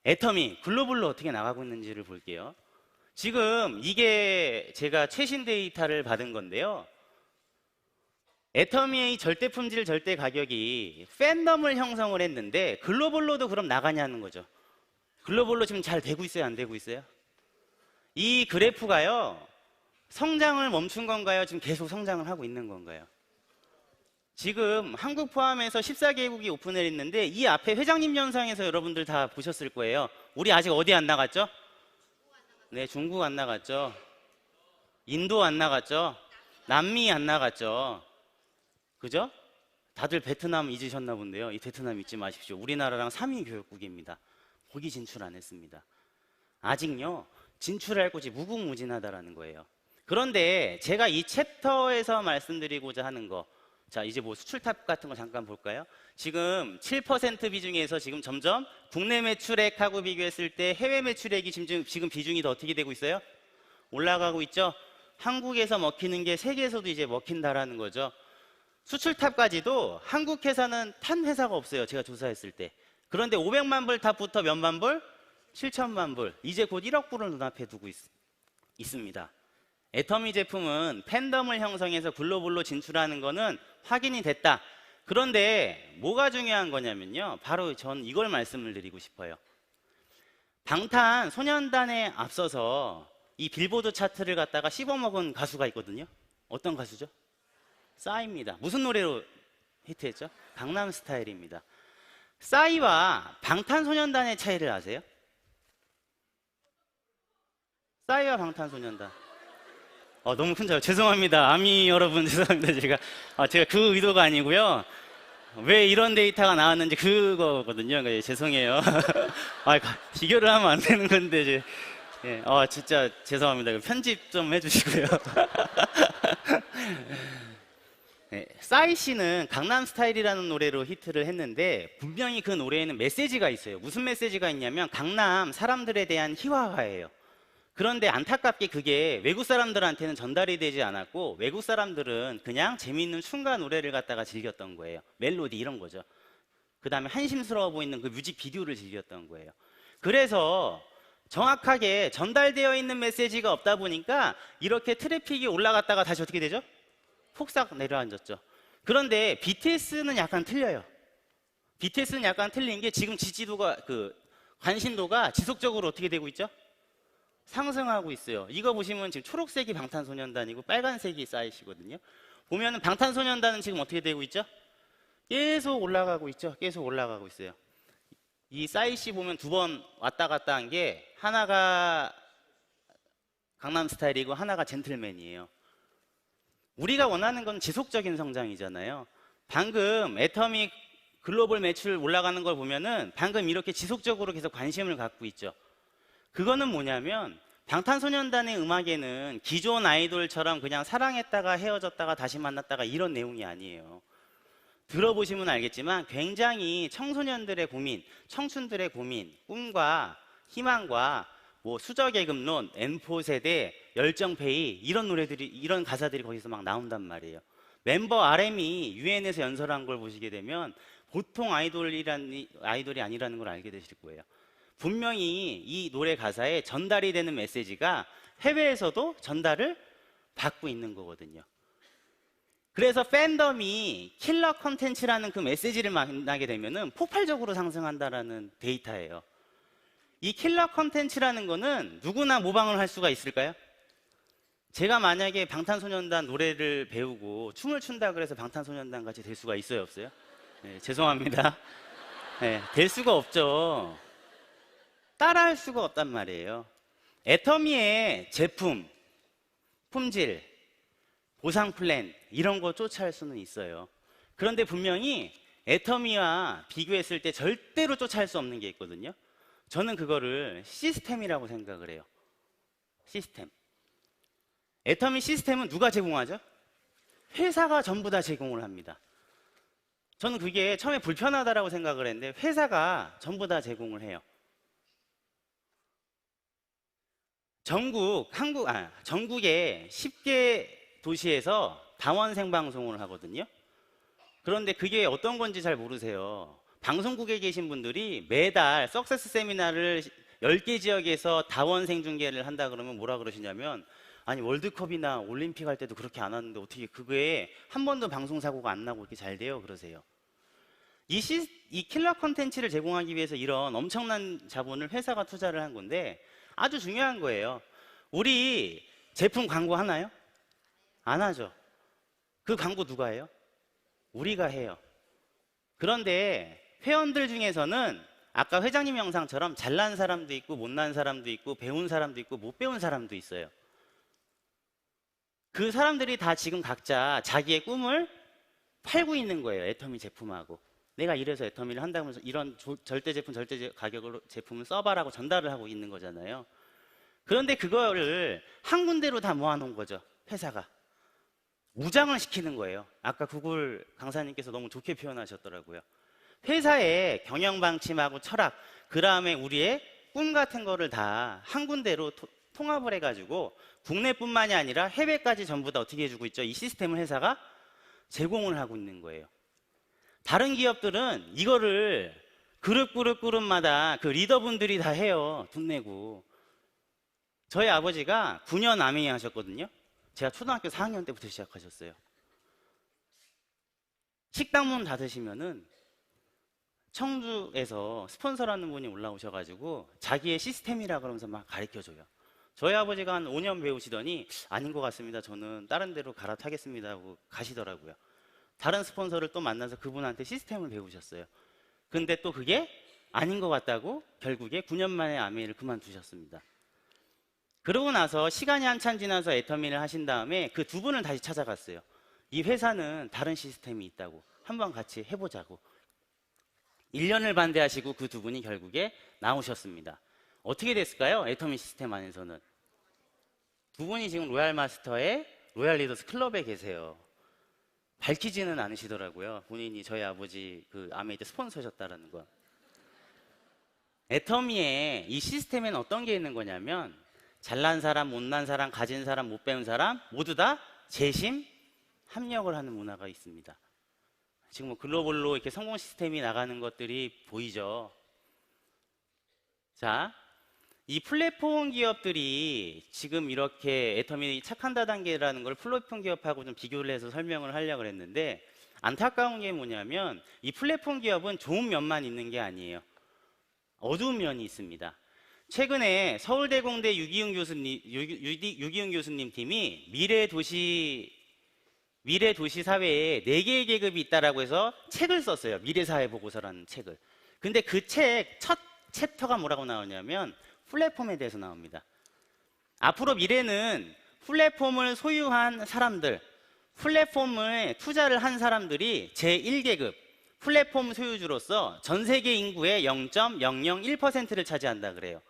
애터미 글로벌로 어떻게 나가고 있는지를 볼게요. 지금 이게 제가 최신 데이터를 받은 건데요. 애터미의 절대 품질 절대 가격이 팬덤을 형성을 했는데 글로벌로도 그럼 나가냐는 거죠. 글로벌로 지금 잘 되고 있어요, 안 되고 있어요? 이 그래프가요, 성장을 멈춘 건가요? 지금 계속 성장을 하고 있는 건가요? 지금 한국 포함해서 14개국이 오픈을 했는데 이 앞에 회장님 영상에서 여러분들 다 보셨을 거예요. 우리 아직 어디 안 나갔죠? 네, 중국 안 나갔죠. 인도 안 나갔죠. 남미 안 나갔죠. 그죠? 다들 베트남 잊으셨나 본데요. 이 베트남 잊지 마십시오. 우리나라랑 3위 교역국입니다. 거기 진출 안 했습니다. 아직요, 진출할 곳이 무궁무진하다라는 거예요. 그런데 제가 이 챕터에서 말씀드리고자 하는 거, 자, 이제 뭐 수출탑 같은 거 잠깐 볼까요? 지금 7% 비중에서 지금 점점 국내 매출액하고 비교했을 때 해외 매출액이 지금 비중이 더 어떻게 되고 있어요? 올라가고 있죠? 한국에서 먹히는 게 세계에서도 이제 먹힌다라는 거죠. 수출탑까지도 한국 회사는 탄 회사가 없어요. 제가 조사했을 때. 그런데 500만 불 탑부터 몇만 불? 7천만 불. 이제 곧 1억 불을 눈앞에 두고 있습니다. 애터미 제품은 팬덤을 형성해서 글로벌로 진출하는 거는 확인이 됐다. 그런데 뭐가 중요한 거냐면요. 바로 전 이걸 말씀을 드리고 싶어요. 방탄소년단에 앞서서 이 빌보드 차트를 갖다가 씹어먹은 가수가 있거든요. 어떤 가수죠? 싸이입니다. 무슨 노래로 히트했죠? 강남스타일입니다. 싸이와 방탄소년단의 차이를 아세요? 싸이와 방탄소년단. 너무 큰 차이. 죄송합니다. 아미 여러분 죄송합니다. 제가 그 의도가 아니고요. 왜 이런 데이터가 나왔는지 그거거든요. 죄송해요. 비교를 하면 안 되는 건데 진짜 죄송합니다. 편집 좀 해주시고요. 네, 싸이 씨는 강남스타일이라는 노래로 히트를 했는데 분명히 그 노래에는 메시지가 있어요. 무슨 메시지가 있냐면 강남 사람들에 대한 희화화예요. 그런데 안타깝게 그게 외국 사람들한테는 전달이 되지 않았고 외국 사람들은 그냥 재미있는 춤과 노래를 갖다가 즐겼던 거예요. 멜로디 이런 거죠. 그 다음에 한심스러워 보이는 그 뮤직비디오를 즐겼던 거예요. 그래서 정확하게 전달되어 있는 메시지가 없다 보니까 이렇게 트래픽이 올라갔다가 다시 어떻게 되죠? 폭삭 내려앉았죠. 그런데 BTS는 약간 틀려요. BTS는 약간 틀린 게 지금 지지도가 관심도가 지속적으로 어떻게 되고 있죠? 상승하고 있어요. 이거 보시면 지금 초록색이 방탄소년단이고 빨간색이 싸이시거든요. 보면은 방탄소년단은 지금 어떻게 되고 있죠? 계속 올라가고 있죠. 계속 올라가고 있어요. 이 싸이씨 보면 두 번 왔다 갔다 한 게 하나가 강남스타일이고 하나가 젠틀맨이에요. 우리가 원하는 건 지속적인 성장이잖아요. 방금 애터미 글로벌 매출 올라가는 걸 보면은 방금 이렇게 지속적으로 계속 관심을 갖고 있죠. 그거는 뭐냐면 방탄소년단의 음악에는 기존 아이돌처럼 그냥 사랑했다가 헤어졌다가 다시 만났다가 이런 내용이 아니에요. 들어보시면 알겠지만 굉장히 청소년들의 고민, 청춘들의 고민, 꿈과 희망과 수저계급론, N4 세대, 열정페이 이런 노래들이 이런 가사들이 거기서 막 나온단 말이에요. 멤버 RM이 유엔에서 연설한 걸 보시게 되면 보통 아이돌이 아니라는 걸 알게 되실 거예요. 분명히 이 노래 가사에 전달이 되는 메시지가 해외에서도 전달을 받고 있는 거거든요. 그래서 팬덤이 킬러 컨텐츠라는 그 메시지를 만나게 되면은 폭발적으로 상승한다라는 데이터예요. 이 킬러 컨텐츠라는 거는 누구나 모방을 할 수가 있을까요? 제가 만약에 방탄소년단 노래를 배우고 춤을 춘다 그래서 방탄소년단 같이 될 수가 있어요, 없어요? 네, 죄송합니다. 네, 될 수가 없죠. 따라할 수가 없단 말이에요. 애터미의 제품, 품질, 보상 플랜 이런 거 쫓아할 수는 있어요. 그런데 분명히 애터미와 비교했을 때 절대로 쫓아할 수 없는 게 있거든요. 저는 그거를 시스템이라고 생각을 해요. 시스템. 애터미 시스템은 누가 제공하죠? 회사가 전부 다 제공을 합니다. 저는 그게 처음에 불편하다라고 생각을 했는데 회사가 전부 다 제공을 해요. 전국의 10개 도시에서 다원 생방송을 하거든요. 그런데 그게 어떤 건지 잘 모르세요. 방송국에 계신 분들이 매달 석세스 세미나를 10개 지역에서 다원 생중계를 한다 그러면 뭐라 그러시냐면 아니 월드컵이나 올림픽 할 때도 그렇게 안 하는데 어떻게 그거에 한 번도 방송 사고가 안 나고 이렇게 잘 돼요? 그러세요. 이 킬러 콘텐츠를 제공하기 위해서 이런 엄청난 자본을 회사가 투자를 한 건데 아주 중요한 거예요. 우리 제품 광고 하나요? 안 하죠. 그 광고 누가 해요? 우리가 해요. 그런데 회원들 중에서는 아까 회장님 영상처럼 잘난 사람도 있고 못난 사람도 있고 배운 사람도 있고 못 배운 사람도 있어요. 그 사람들이 다 지금 각자 자기의 꿈을 팔고 있는 거예요. 애터미 제품하고. 내가 이래서 애터미를 한다면서 이런 절대 제품, 절대 가격으로 제품을 써봐라고 전달을 하고 있는 거잖아요. 그런데 그거를 한 군데로 다 모아놓은 거죠. 회사가. 무장을 시키는 거예요. 아까 구글 강사님께서 너무 좋게 표현하셨더라고요. 회사의 경영 방침하고 철학, 그 다음에 우리의 꿈 같은 거를 다 한 군데로 통합을 해가지고 국내뿐만이 아니라 해외까지 전부 다 어떻게 해주고 있죠? 이 시스템을 회사가 제공을 하고 있는 거예요. 다른 기업들은 이거를 그룹마다 그 리더분들이 다 해요. 돈 내고. 저희 아버지가 9년 아메이 하셨거든요. 제가 초등학교 4학년 때부터 시작하셨어요. 식당 문 닫으시면은 청주에서 스폰서라는 분이 올라오셔가지고 자기의 시스템이라 그러면서 막 가르쳐줘요. 저희 아버지가 한 5년 배우시더니 아닌 것 같습니다. 저는 다른 데로 갈아타겠습니다 하고 가시더라고요. 다른 스폰서를 또 만나서 그분한테 시스템을 배우셨어요. 근데 또 그게 아닌 것 같다고 결국에 9년 만에 아메이를 그만두셨습니다. 그러고 나서 시간이 한참 지나서 애터미를 하신 다음에 그 두 분을 다시 찾아갔어요. 이 회사는 다른 시스템이 있다고 한번 같이 해보자고. 1년을 반대하시고 그 두 분이 결국에 나오셨습니다. 어떻게 됐을까요? 애터미 시스템 안에서는. 두 분이 지금 로얄 마스터의 로얄 리더스 클럽에 계세요. 밝히지는 않으시더라고요. 본인이 저희 아버지 그 아메이 때 스폰서셨다라는 거. 애터미의 이 시스템에는 어떤 게 있는 거냐면 잘난 사람, 못난 사람, 가진 사람, 못 배운 사람 모두 다 재심, 합력을 하는 문화가 있습니다. 지금 뭐 글로벌로 이렇게 성공 시스템이 나가는 것들이 보이죠. 자, 이 플랫폼 기업들이 지금 이렇게 애터미 착한 다단계라는 걸 플랫폼 기업하고 좀 비교를 해서 설명을 하려고 했는데 안타까운 게 뭐냐면 이 플랫폼 기업은 좋은 면만 있는 게 아니에요. 어두운 면이 있습니다. 최근에 서울대공대 유기훈 교수님 팀이 미래 도시 사회에 4개의 계급이 있다라고 해서 책을 썼어요. 미래사회 보고서라는 책을. 근데 그 책 첫 챕터가 뭐라고 나오냐면 플랫폼에 대해서 나옵니다. 앞으로 미래는 플랫폼을 소유한 사람들, 플랫폼을 투자를 한 사람들이 제1계급 플랫폼 소유주로서 전 세계 인구의 0.001%를 차지한다 그래요.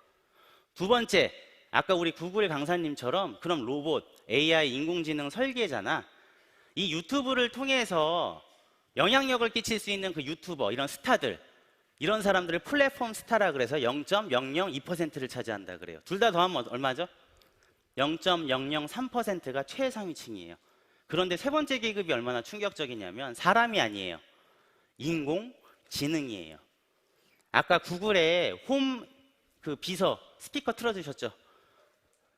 두 번째, 아까 우리 구글 강사님처럼 그럼 로봇, AI, 인공지능 설계잖아. 이 유튜브를 통해서 영향력을 끼칠 수 있는 그 유튜버, 이런 스타들, 이런 사람들을 플랫폼 스타라 그래서 0.002%를 차지한다 그래요. 둘 다 더하면 얼마죠? 0.003%가 최상위층이에요. 그런데 세 번째 계급이 얼마나 충격적이냐면 사람이 아니에요. 인공지능이에요. 아까 구글에 홈 그 비서 스피커 틀어주셨죠?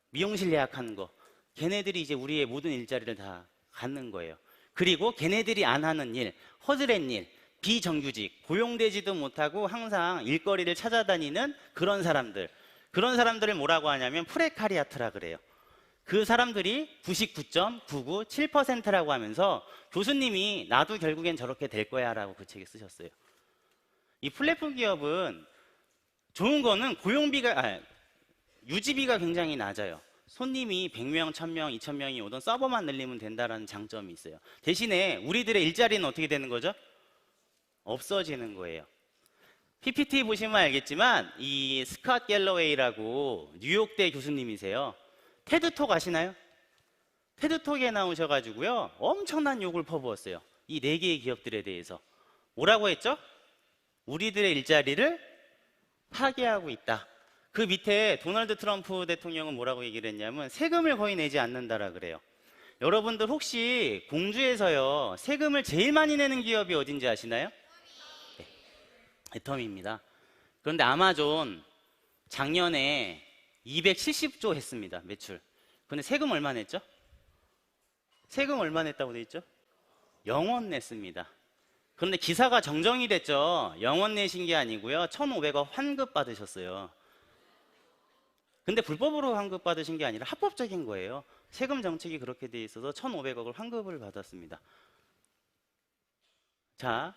미용실 예약하는 거. 걔네들이 이제 우리의 모든 일자리를 다 갖는 거예요. 그리고 걔네들이 안 하는 일, 허드렛 일, 비정규직, 고용되지도 못하고 항상 일거리를 찾아다니는 그런 사람들. 그런 사람들을 뭐라고 하냐면 프레카리아트라 그래요. 그 사람들이 99.997%라고 하면서 교수님이 나도 결국엔 저렇게 될 거야 라고 그 책에 쓰셨어요. 이 플랫폼 기업은 좋은 거는 유지비가 굉장히 낮아요. 손님이 100명, 1000명, 2000명이 오던 서버만 늘리면 된다는 장점이 있어요. 대신에 우리들의 일자리는 어떻게 되는 거죠? 없어지는 거예요. PPT 보시면 알겠지만 이 스캇 갤러웨이라고 뉴욕대 교수님이세요. 테드톡 아시나요? 테드톡에 나오셔가지고요 엄청난 욕을 퍼부었어요. 이 4개의 기업들에 대해서. 뭐라고 했죠? 우리들의 일자리를 파괴하고 있다. 그 밑에 도널드 트럼프 대통령은 뭐라고 얘기를 했냐면 세금을 거의 내지 않는다라 그래요. 여러분들 혹시 공주에서요 세금을 제일 많이 내는 기업이 어딘지 아시나요? 네, 애터미입니다. 그런데 아마존 작년에 270조 했습니다. 매출. 근데 세금 얼마 냈죠? 세금 얼마 냈다고 돼 있죠? 0원 냈습니다. 그런데 기사가 정정이 됐죠. 0원 내신 게 아니고요 1,500억 환급 받으셨어요. 근데 불법으로 환급 받으신 게 아니라 합법적인 거예요. 세금 정책이 그렇게 돼 있어서 1,500억을 환급을 받았습니다. 자,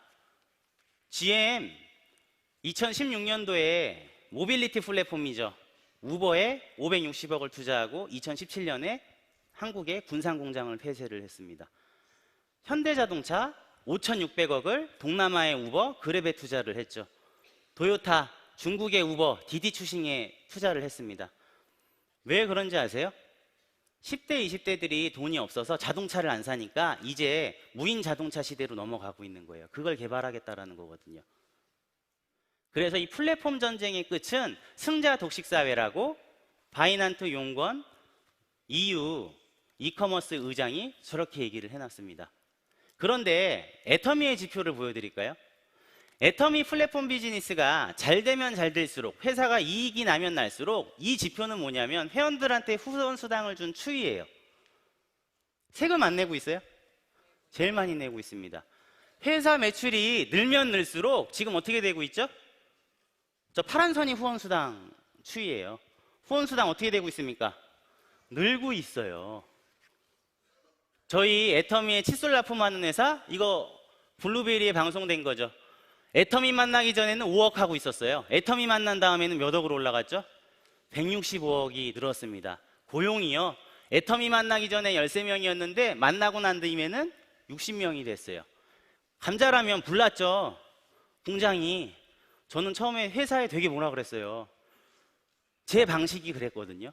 GM 2016년도에 모빌리티 플랫폼이죠. 우버에 560억을 투자하고 2017년에 한국의 군산 공장을 폐쇄를 했습니다. 현대자동차 5,600억을 동남아의 우버, 그랩에 투자를 했죠. 도요타, 중국의 우버, 디디 추싱에 투자를 했습니다. 왜 그런지 아세요? 10대, 20대들이 돈이 없어서 자동차를 안 사니까 이제 무인 자동차 시대로 넘어가고 있는 거예요. 그걸 개발하겠다라는 거거든요. 그래서 이 플랫폼 전쟁의 끝은 승자 독식 사회라고 바이난트 용건 EU 이커머스 의장이 저렇게 얘기를 해놨습니다. 그런데 애터미의 지표를 보여드릴까요? 애터미 플랫폼 비즈니스가 잘 되면 잘 될수록, 회사가 이익이 나면 날수록, 이 지표는 뭐냐면 회원들한테 후원 수당을 준 추이예요. 세금 안 내고 있어요? 제일 많이 내고 있습니다. 회사 매출이 늘면 늘수록 지금 어떻게 되고 있죠? 저 파란 선이 후원 수당 추이예요. 후원 수당 어떻게 되고 있습니까? 늘고 있어요. 저희 애터미의 칫솔 납품하는 회사, 이거 블루베리에 방송된 거죠. 애터미 만나기 전에는 5억 하고 있었어요. 애터미 만난 다음에는 몇 억으로 올라갔죠? 165억이 늘었습니다. 고용이요. 애터미 만나기 전에 13명이었는데 만나고 난 뒤에는 60명이 됐어요. 감자라면 불났죠. 공장이. 저는 처음에 회사에 되게 뭐라 그랬어요. 제 방식이 그랬거든요.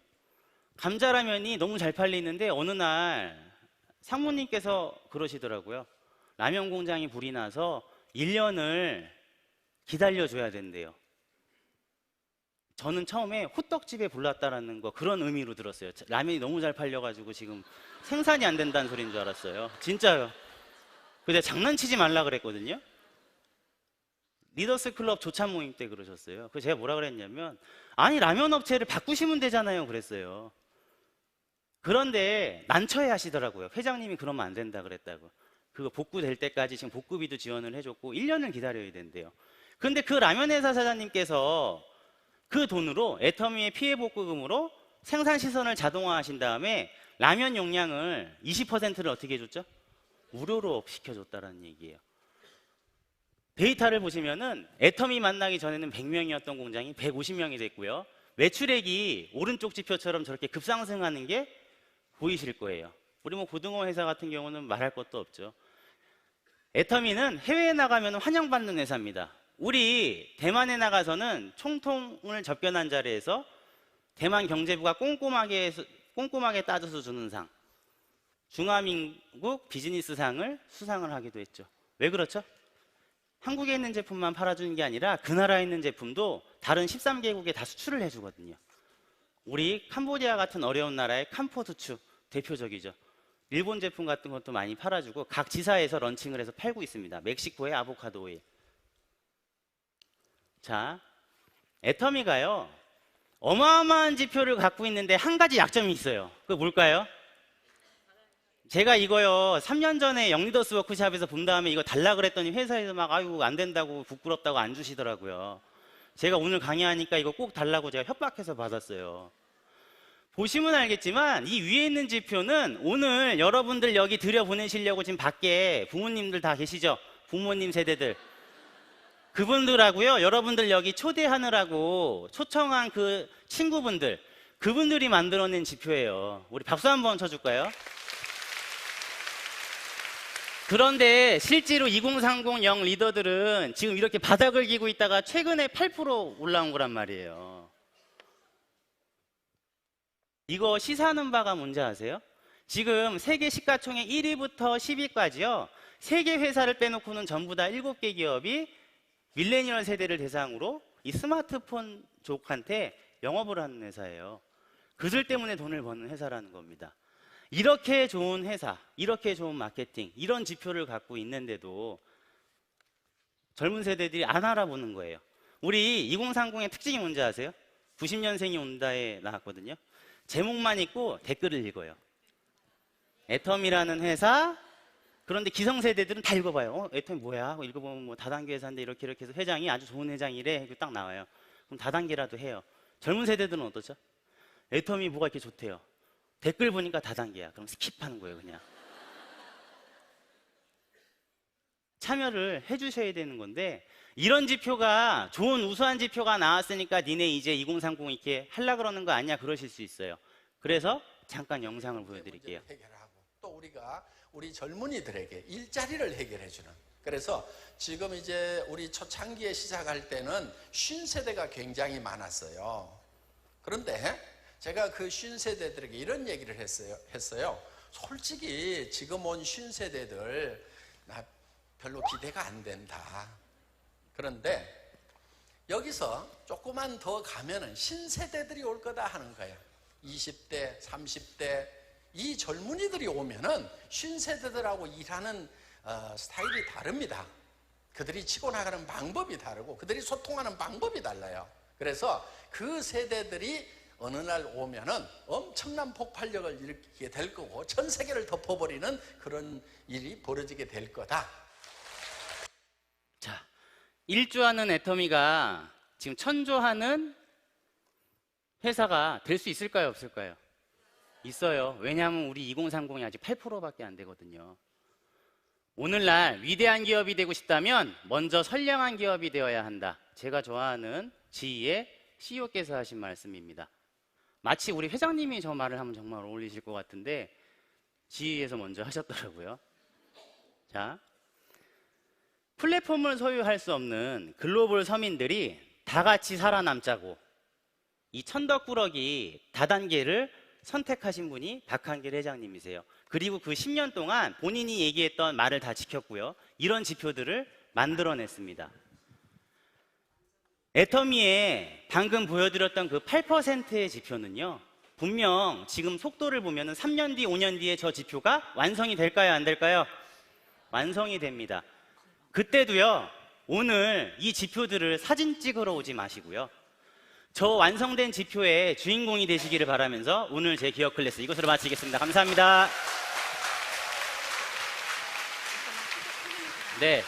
감자라면이 너무 잘 팔리는데 어느 날 상무님께서 그러시더라고요. 라면 공장이 불이 나서 1년을 기다려줘야 된대요. 저는 처음에 호떡집에 불났다라는 거 그런 의미로 들었어요. 라면이 너무 잘 팔려가지고 지금 생산이 안 된다는 소리인 줄 알았어요. 진짜요. 근데 장난치지 말라 그랬거든요. 리더스 클럽 조찬 모임 때 그러셨어요. 그래서 제가 뭐라 그랬냐면, 아니 라면 업체를 바꾸시면 되잖아요 그랬어요. 그런데 난처해 하시더라고요. 회장님이 그러면 안 된다 그랬다고. 그거 복구될 때까지 지금 복구비도 지원을 해줬고 1년을 기다려야 된대요. 그런데 그 라면 회사 사장님께서 그 돈으로 애터미의 피해 복구금으로 생산 시설을 자동화하신 다음에 라면 용량을 20%를 어떻게 해줬죠? 무료로 시켜줬다는 얘기예요. 데이터를 보시면은 애터미 만나기 전에는 100명이었던 공장이 150명이 됐고요. 매출액이 오른쪽 지표처럼 저렇게 급상승하는 게 보이실 거예요. 우리 뭐 고등어 회사 같은 경우는 말할 것도 없죠. 애터미는 해외에 나가면 환영받는 회사입니다. 우리 대만에 나가서는 총통을 접견한 자리에서 대만 경제부가 꼼꼼하게 따져서 주는 상, 중화민국 비즈니스상을 수상을 하기도 했죠. 왜 그렇죠? 한국에 있는 제품만 팔아주는 게 아니라 그 나라에 있는 제품도 다른 13개국에 다 수출을 해주거든요. 우리 캄보디아 같은 어려운 나라의 캄포수추 대표적이죠. 일본 제품 같은 것도 많이 팔아주고 각 지사에서 런칭을 해서 팔고 있습니다. 멕시코의 아보카도 오일. 자, 애터미가요 어마어마한 지표를 갖고 있는데 한 가지 약점이 있어요. 그게 뭘까요? 제가 이거요 3년 전에 영리더스 워크샵에서 본 다음에 이거 달라 그랬더니 회사에서 막 아유 안 된다고 부끄럽다고 안 주시더라고요. 제가 오늘 강의하니까 이거 꼭 달라고 제가 협박해서 받았어요. 보시면 알겠지만 이 위에 있는 지표는 오늘 여러분들 여기 들여보내시려고 지금 밖에 부모님들 다 계시죠? 부모님 세대들. 그분들하고요, 여러분들 여기 초대하느라고 초청한 그 친구분들, 그분들이 만들어낸 지표예요. 우리 박수 한번 쳐줄까요? 그런데 실제로 2030 영 리더들은 지금 이렇게 바닥을 기고 있다가 최근에 8% 올라온 거란 말이에요. 이거 시사하는 바가 뭔지 아세요? 지금 세계 시가총액 1위부터 10위까지요. 세계 회사를 빼놓고는 전부 다 7개 기업이 밀레니얼 세대를 대상으로 이 스마트폰 쪽한테 영업을 하는 회사예요. 그들 때문에 돈을 버는 회사라는 겁니다. 이렇게 좋은 회사, 이렇게 좋은 마케팅, 이런 지표를 갖고 있는데도 젊은 세대들이 안 알아보는 거예요. 우리 2030의 특징이 뭔지 아세요? 90년생이 온다에 나왔거든요. 제목만 읽고 댓글을 읽어요. 애터미라는 회사. 그런데 기성세대들은 다 읽어봐요. 애터미 뭐야? 하고 읽어보면 뭐 다단계 회사인데 이렇게 해서 회장이 아주 좋은 회장이래. 이거 딱 나와요. 그럼 다단계라도 해요. 젊은 세대들은 어떠죠? 애터미 뭐가 이렇게 좋대요. 댓글 보니까 다단계야. 그럼 스킵하는 거예요, 그냥. 참여를 해주셔야 되는 건데, 이런 지표가, 좋은 우수한 지표가 나왔으니까 니네 이제 2030 이렇게 하려고 그러는 거 아니야? 그러실 수 있어요. 그래서 잠깐 영상을 보여드릴게요. 해결하고 또 우리가 우리 젊은이들에게 일자리를 해결해주는. 그래서 지금 이제 우리 초창기에 시작할 때는 50세대가 굉장히 많았어요. 그런데 제가 그 50세대들에게 이런 얘기를 했어요. 솔직히 지금 온 50세대들 나 별로 기대가 안 된다. 그런데 여기서 조금만 더 가면은 신세대들이 올 거다 하는 거예요. 20대, 30대 이 젊은이들이 오면은 신세대들하고 일하는 스타일이 다릅니다. 그들이 치고 나가는 방법이 다르고 그들이 소통하는 방법이 달라요. 그래서 그 세대들이 어느 날 오면은 엄청난 폭발력을 일으키게 될 거고 전 세계를 덮어버리는 그런 일이 벌어지게 될 거다. 자, 1조하는 애터미가 지금 1000조하는 회사가 될 수 있을까요, 없을까요? 있어요. 왜냐하면 우리 2030이 아직 8%밖에 안 되거든요. 오늘날 위대한 기업이 되고 싶다면 먼저 선량한 기업이 되어야 한다. 제가 좋아하는 GE의 CEO께서 하신 말씀입니다. 마치 우리 회장님이 저 말을 하면 정말 어울리실 것 같은데 GE에서 먼저 하셨더라고요. 자, 플랫폼을 소유할 수 없는 글로벌 서민들이 다 같이 살아남자고 이 천덕꾸러기 다단계를 선택하신 분이 박한길 회장님이세요. 그리고 그 10년 동안 본인이 얘기했던 말을 다 지켰고요. 이런 지표들을 만들어냈습니다. 애터미에 방금 보여드렸던 그 8%의 지표는요. 분명 지금 속도를 보면 3년 뒤, 5년 뒤에 저 지표가 완성이 될까요? 안 될까요? 완성이 됩니다. 그때도요. 오늘 이 지표들을 사진 찍으러 오지 마시고요. 저 완성된 지표의 주인공이 되시기를 바라면서 오늘 제 기업 클래스 이것으로 마치겠습니다. 감사합니다. 네.